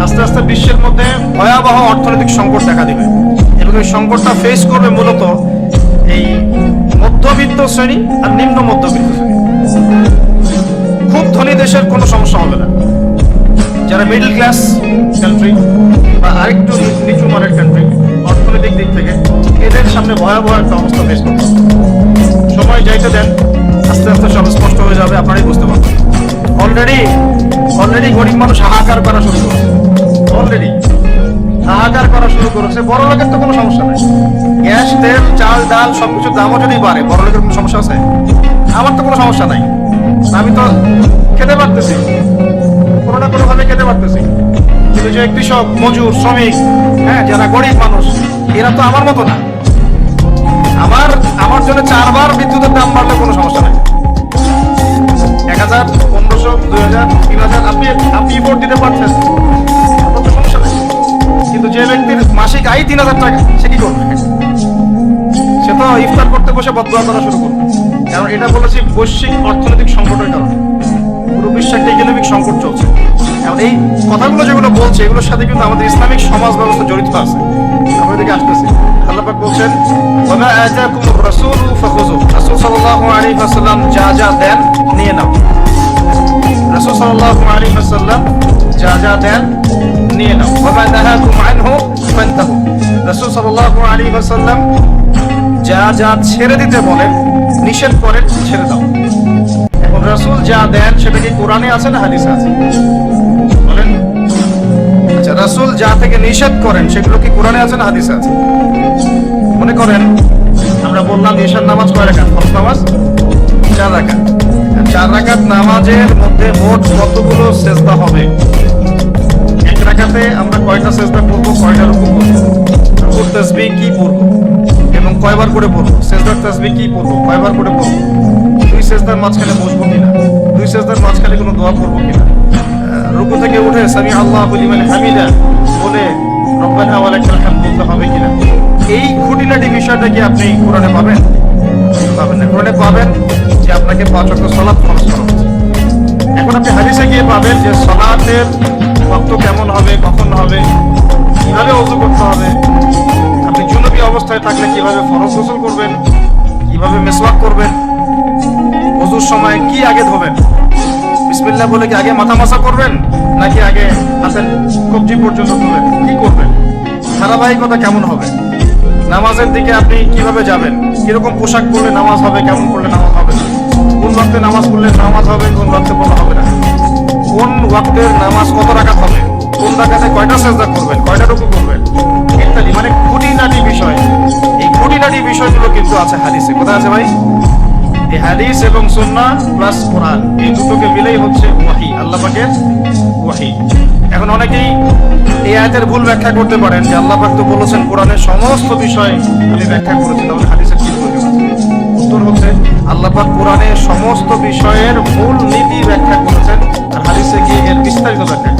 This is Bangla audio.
আস্তে আস্তে বিশ্বের মধ্যে ভয়াবহ অর্থনৈতিক সংকট দেখা দিবে এবং এই সংকটটা ফেস করবে মূলত এই মধ্যবিত্ত শ্রেণী আর নিম্ন মধ্যবিত্ত শ্রেণী। খুব ধনী দেশের কোনো সমস্যা হবে না, যারা মিডল ক্লাস কান্ট্রি বা আরেকটু নিচু মানের কান্ট্রি অর্থনৈতিক দিক থেকে, এদের সামনে ভয়াবহ একটা অবস্থা ফেস করতে হবে। সময় যাইতে দেন, আস্তে আস্তে সব স্পষ্ট হয়ে যাবে, আপনারাই বুঝতে পারবেন। অলরেডি গরিব মানুষ হাহাকার করা শুরু করেছে, হাহাকার করা শুরু করেছে। বড় লোকের তো কোনো সমস্যা নাই, গ্যাস তেল চাল ডাল সবকিছুর দামও যদি বাড়ে, বড় লোকের কোনো সমস্যা আছে? আমার তো কোনো সমস্যা নাই, আমি তো খেতে পারতেছি, কোনো না কোনো ভাবে খেতে পারতেছি। কিন্তু যে কৃষক, মজুর, শ্রমিক, হ্যাঁ, যারা গরিব মানুষ, এরা তো আমার মতো না। আমার জন্য 4 বার বিদ্যুতের দাম বাড়লে কোনো সমস্যা নাই। 1000, 1500, 2000, 3000 আপনি ভোট দিতে পারছেন, আপনার তো সমস্যা নাই। কিন্তু যে ব্যক্তির মাসিক আয় 3000 টাকা, সে কি করবে? সে তো ইফতার করতে বসে বদদোয়া করা শুরু করবে। কারণ এটা বলেছি বৈশ্বিক অর্থনৈতিক সংকটের কারণে পুরো বিশ্বে একটা ইকোনমিক সংকট চলছে। এখন এই কথাগুলো যেগুলো বলছে, এগুলোর সাথে কিন্তু আমাদের ইসলামিক সমাজ ব্যবস্থা জড়িত আছে। আমরা এদিকে আসতেছি। আল্লাহ পাক বলছেন, ওয়া আতাকুমুর রাসূলু ফাখুযু। রাসূল সাল্লাল্লাহু আলাইহি ওয়াসাল্লাম যা যা দেন নিয়ে নাও। রাসূল সাল্লাল্লাহু আলাইহি ওয়াসাল্লাম যা যা দেন নিয়ে নাও। ওয়া মা নাহাকুম আনহু ফান্তাহু। রাসূল সাল্লাল্লাহু আলাইহি ওয়াসাল্লাম যা যা ছেড়ে দিতে বলেন, নিষেধ করেন, ছেড়ে দাও। এখন রাসূল যা দেন সেটা কি কোরআনে আছে না হাদিসে আছে? বলেন। আচ্ছা, রাসূল যা থেকে নিষেধ করেন সেগুলো কি কোরআনে আছে না হাদিসে আছে? মনে করেন আমরা বললাম ঈশার নামাজ কয় রাকাত? ফরজ নামাজ 4 রাকাত। 4 রাকাত নামাজের মধ্যে মোট কতগুলো সেজদা হবে? এক রাকাতে আমরা কয়টা সেজদা করব, কয়টা রুকু করব, রুকুর তাসবিহ কি পড়ব এবং কয়বার করে পড়ব, সেজদার তাসবিহ কি পড়ব, কয়বার করে পড়ব, 2 সেজদার মাঝখানে বসবো কিনা, 2 সেজদার মাঝখানে কোনো দোয়া করব কিনা, রুকু থেকে উঠে সামি আল্লাহু লিমান হামিদা বলে রব্বানা ওয়া লাকাল হামদ বলতে হবে কিনা, এই খুঁটিনাটি বিষয়টা কি আপনি কোরআনে পাবেন? পাবেন না। কোরআনে পাবেন যে আপনাকে 5 ওয়াক্ত সালাত ফরজ করা হয়েছে। এখন আপনি হাদিসে গিয়ে পাবেন যে সালাতের ওয়াক্ত কেমন হবে, কখন হবে, কিভাবে ওযু করতে হবে, আপনি জুনুবি অবস্থায় থাকলে কিভাবে ফরজ গোসল করবেন, কিভাবে মিসওয়াক করবেন, ওযুর সময় কি আগে ধোবেন, বিসমিল্লাহ বলে কি আগে মাথা মাসা করবেন নাকি আগে হাতের কবজি পর্যন্ত ধোবেন, কি করবেন, ধারাবাহিকতা কেমন হবে, নামাজের দিকে আপনি কিভাবে যাবেন, কিরকম পোশাক পরলে নামাজ হবে, কেমন করলে নামাজ হবে, কোন ওয়াক্তে নামাজ পড়লে নামাজ হবে, কোন ওয়াক্তে পড়া হবে না, কোন ওয়াক্তের নামাজ কত রাকাত হবে, কোন রাকাতে কয়টা সেজদা করবেন, কয়টা রুকু করবেন ইত্যাদি, মানে খুঁটিনাটি বিষয়। এই খুঁটিনাটি বিষয়গুলো কিন্তু আছে হাদিসে। কোথায় আছে ভাই? এই হাদিস এবং সুন্নাহ প্লাস কোরআন, এই দুটোকে মিলেই হচ্ছে ওয়াহি, আল্লাহ পাকের ওয়াহি। এখন অনেকেই এই আয়াতের ভুল ব্যাখ্যা করতে পারেন যে আল্লাহ পাক তো বলেছেন কোরআনের সমস্ত বিষয় আমি ব্যাখ্যা করেছি, তাহলে হাদিসের কি প্রয়োজন আছে? উত্তর হচ্ছে আল্লাহ পাক কোরআনের সমস্ত বিষয়ের মূল নীতি ব্যাখ্যা করেছেন, আর হাদিসে গিয়ে এর বিস্তারিত ব্যাখ্যা